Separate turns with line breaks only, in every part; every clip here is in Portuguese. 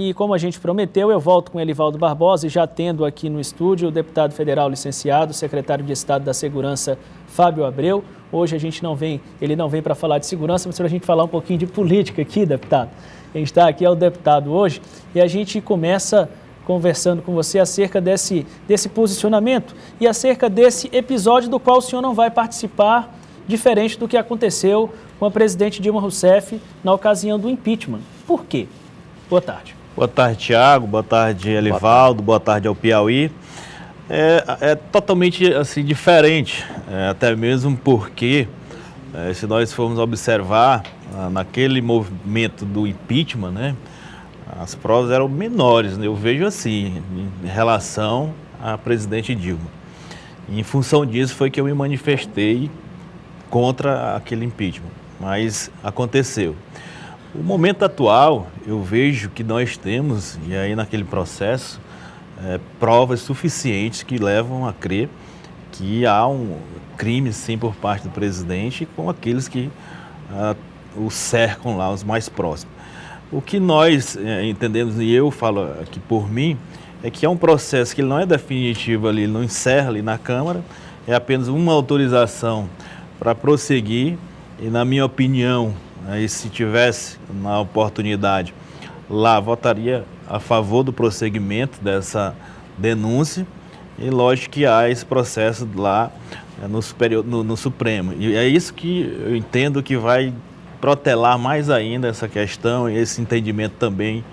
E como a gente prometeu, eu volto com Elivaldo Barbosa e já tendo aqui no estúdio o deputado federal licenciado, secretário de Estado da Segurança, Fábio Abreu. Hoje ele não vem para falar de segurança, mas para a gente falar um pouquinho de política aqui, deputado. Quem está aqui é o deputado hoje e a gente começa conversando com você acerca desse posicionamento e acerca desse episódio do qual o senhor não vai participar, diferente do que aconteceu com a presidente Dilma Rousseff na ocasião do impeachment. Por quê? Boa tarde.
Boa tarde, Tiago. Boa tarde, Elivaldo. Boa tarde ao Piauí. É totalmente assim, diferente, até mesmo porque, se nós formos observar, naquele movimento do impeachment, né, as provas eram menores, né, eu vejo assim, em relação à presidente Dilma. E, em função disso foi que eu me manifestei contra aquele impeachment, mas aconteceu. O momento atual, eu vejo que nós temos, e aí naquele processo, provas suficientes que levam a crer que há um crime, sim, por parte do presidente com aqueles que o cercam lá, os mais próximos. O que nós entendemos, e eu falo aqui por mim, é que é um processo que ele não é definitivo ali, ele não encerra ali na Câmara, é apenas uma autorização para prosseguir e, na minha opinião, se tivesse na oportunidade lá, votaria a favor do prosseguimento dessa denúncia e lógico que há esse processo lá no Supremo. E é isso que eu entendo que vai protelar mais ainda essa questão e esse entendimento também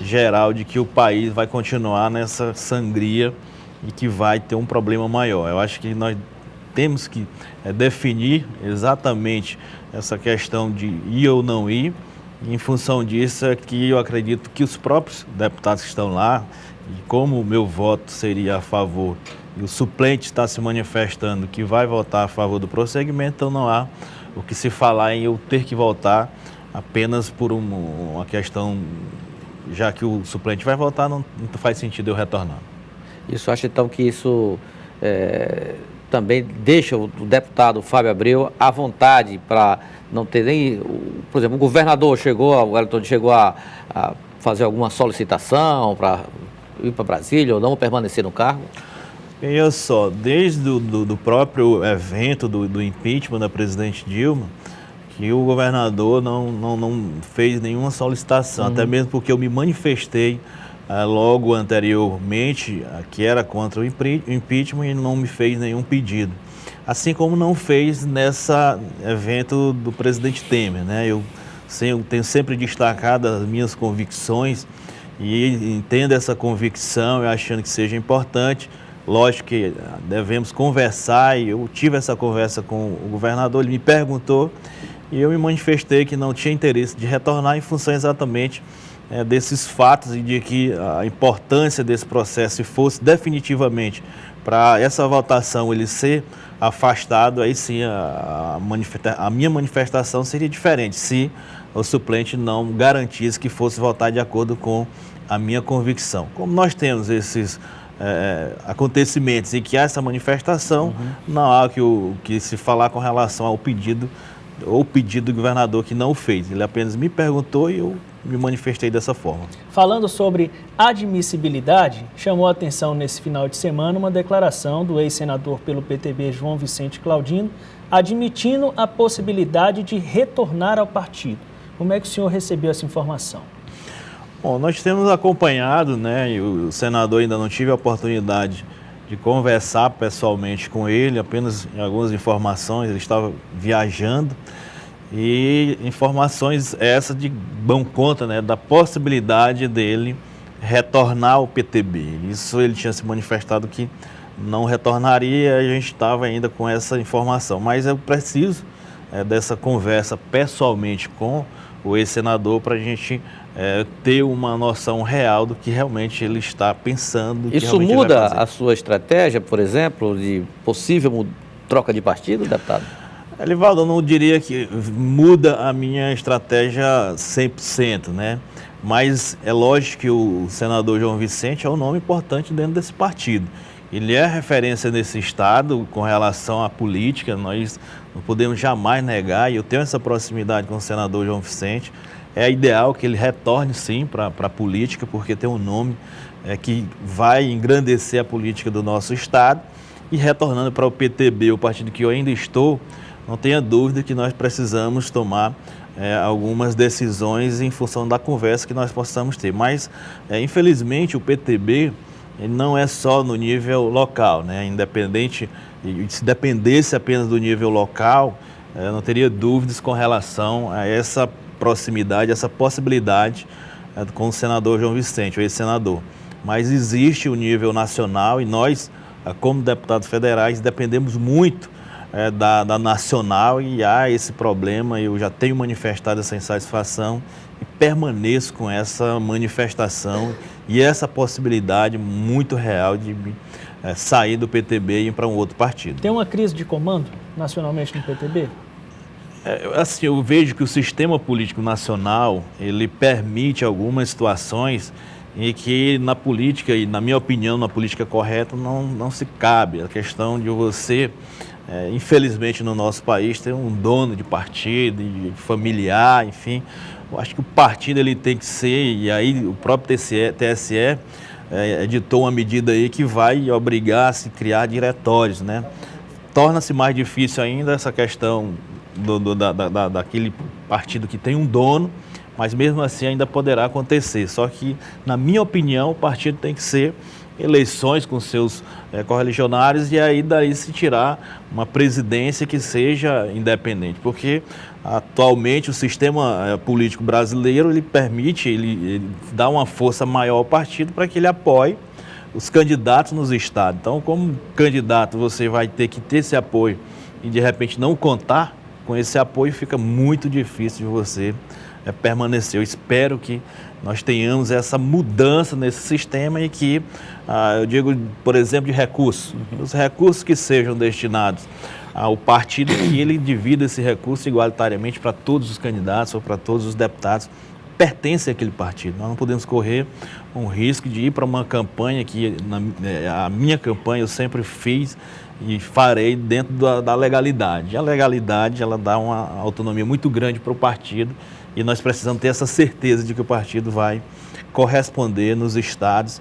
geral de que o país vai continuar nessa sangria e que vai ter um problema maior. Eu acho que nós temos que definir exatamente essa questão de ir ou não ir. E em função disso é que eu acredito que os próprios deputados que estão lá, e como o meu voto seria a favor, e o suplente está se manifestando que vai votar a favor do prosseguimento, então não há o que se falar em eu ter que votar apenas por uma questão, já que o suplente vai votar, não faz sentido eu retornar.
Isso acha então que isso também deixa o deputado Fábio Abreu à vontade para não ter nem, por exemplo, o governador chegou a fazer alguma solicitação para ir para Brasília ou não permanecer no cargo?
Veja só, desde do próprio evento do impeachment da presidente Dilma, que o governador não fez nenhuma solicitação, até mesmo porque eu me manifestei logo anteriormente, que era contra o impeachment e não me fez nenhum pedido. Assim como não fez nesse evento do presidente Temer, né? Eu tenho sempre destacado as minhas convicções e entendo essa convicção, eu achando que seja importante. Lógico que devemos conversar e eu tive essa conversa com o governador, ele me perguntou e eu me manifestei que não tinha interesse de retornar em função exatamente desses fatos e de que a importância desse processo, se fosse definitivamente para essa votação ele ser afastado, aí sim a minha manifestação seria diferente, se o suplente não garantisse que fosse votar de acordo com a minha convicção. Como nós temos esses acontecimentos em que há essa manifestação, não há que se falar com relação ao pedido do governador que não o fez. Ele apenas me perguntou e eu me manifestei dessa forma.
Falando sobre admissibilidade, chamou a atenção nesse final de semana uma declaração do ex-senador pelo PTB, João Vicente Claudino, admitindo a possibilidade de retornar ao partido. Como é que o senhor recebeu essa informação?
Bom, nós temos acompanhado, né, e o senador ainda não tive a oportunidade de conversar pessoalmente com ele, apenas em algumas informações, ele estava viajando, e informações essas dão conta, né, da possibilidade dele retornar ao PTB. Isso ele tinha se manifestado que não retornaria, a gente estava ainda com essa informação, mas eu preciso dessa conversa pessoalmente com o ex-senador para a gente ter uma noção real do que realmente ele está pensando.
Isso muda a sua estratégia, por exemplo, de possível troca de partido, deputado?
Elivaldo, eu não diria que muda a minha estratégia 100%, né? Mas é lógico que o senador João Vicente é um nome importante dentro desse partido. Ele é referência nesse estado com relação à política, nós não podemos jamais negar, e eu tenho essa proximidade com o senador João Vicente. É ideal que ele retorne sim para a política, porque tem um nome que vai engrandecer a política do nosso Estado. E retornando para o PTB, o partido que eu ainda estou, não tenha dúvida que nós precisamos tomar algumas decisões em função da conversa que nós possamos ter. Mas, infelizmente, o PTB ele não é só no nível local, né? Independente, se dependesse apenas do nível local, não teria dúvidas com relação a essa proximidade, essa possibilidade com o senador João Vicente, o ex-senador. Mas existe o nível nacional e nós, como deputados federais, dependemos muito da nacional e há esse problema. Eu já tenho manifestado essa insatisfação e permaneço com essa manifestação e essa possibilidade muito real de sair do PTB e ir para um outro partido.
Tem uma crise de comando nacionalmente no PTB?
Assim, eu vejo que o sistema político nacional, ele permite algumas situações em que na política, e na minha opinião, na política correta, não se cabe. A questão de você, infelizmente no nosso país, ter um dono de partido, de familiar, enfim. Eu acho que o partido ele tem que ser, e aí o próprio TSE editou uma medida aí que vai obrigar a se criar diretórios, né? Torna-se mais difícil ainda essa questão daquele partido que tem um dono, mas mesmo assim ainda poderá acontecer. Só que, na minha opinião, o partido tem que ser eleições com seus correligionários e aí daí se tirar uma presidência que seja independente, porque atualmente o sistema político brasileiro ele permite, ele dá uma força maior ao partido para que ele apoie os candidatos nos estados. Então, como candidato, você vai ter que ter esse apoio e de repente não contar com esse apoio, fica muito difícil de você permanecer. Eu espero que nós tenhamos essa mudança nesse sistema e que, eu digo, por exemplo, de recursos. Os recursos que sejam destinados ao partido, que ele divida esse recurso igualitariamente para todos os candidatos ou para todos os deputados, pertence àquele partido. Nós não podemos correr um risco de ir para uma campanha que, a minha campanha eu sempre fiz e farei dentro da legalidade. A legalidade, ela dá uma autonomia muito grande para o partido e nós precisamos ter essa certeza de que o partido vai corresponder nos estados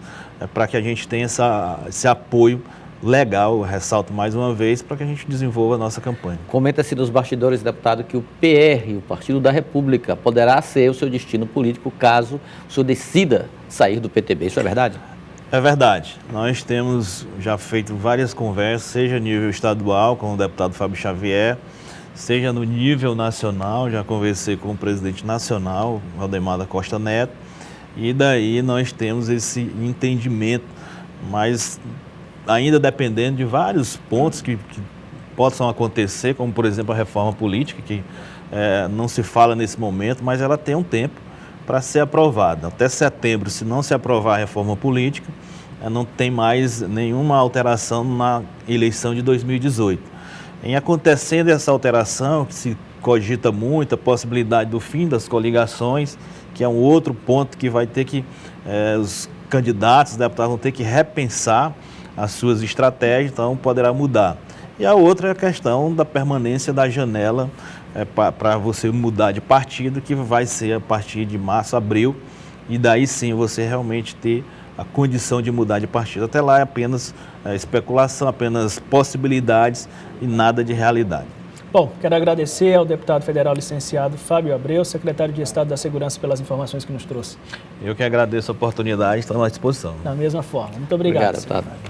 para que a gente tenha esse apoio legal, eu ressalto mais uma vez, para que a gente desenvolva a nossa campanha.
Comenta-se nos bastidores, deputado, que o PR, o Partido da República, poderá ser o seu destino político caso o senhor decida sair do PTB. Isso é verdade?
É verdade. Nós temos já feito várias conversas, seja a nível estadual, com o deputado Fábio Xavier, seja no nível nacional, já conversei com o presidente nacional, Valdemar da Costa Neto, e daí nós temos esse entendimento, mas ainda dependendo de vários pontos que possam acontecer, como por exemplo a reforma política, que não se fala nesse momento, mas ela tem um tempo para ser aprovada. Até setembro, se não se aprovar a reforma política, não tem mais nenhuma alteração na eleição de 2018. Em acontecendo essa alteração, que se cogita muito a possibilidade do fim das coligações, que é um outro ponto que vai ter que, os candidatos, os deputados vão ter que repensar as suas estratégias, então poderá mudar. E a outra é a questão da permanência da janela para você mudar de partido, que vai ser a partir de março, abril, e daí sim você realmente ter a condição de mudar de partido. Até lá é apenas especulação, apenas possibilidades e nada de realidade.
Bom, quero agradecer ao deputado federal licenciado Fábio Abreu, secretário de Estado da Segurança, pelas informações que nos trouxe.
Eu que agradeço a oportunidade, estamos à disposição.
Da mesma forma. Muito obrigado.
Obrigado, deputado.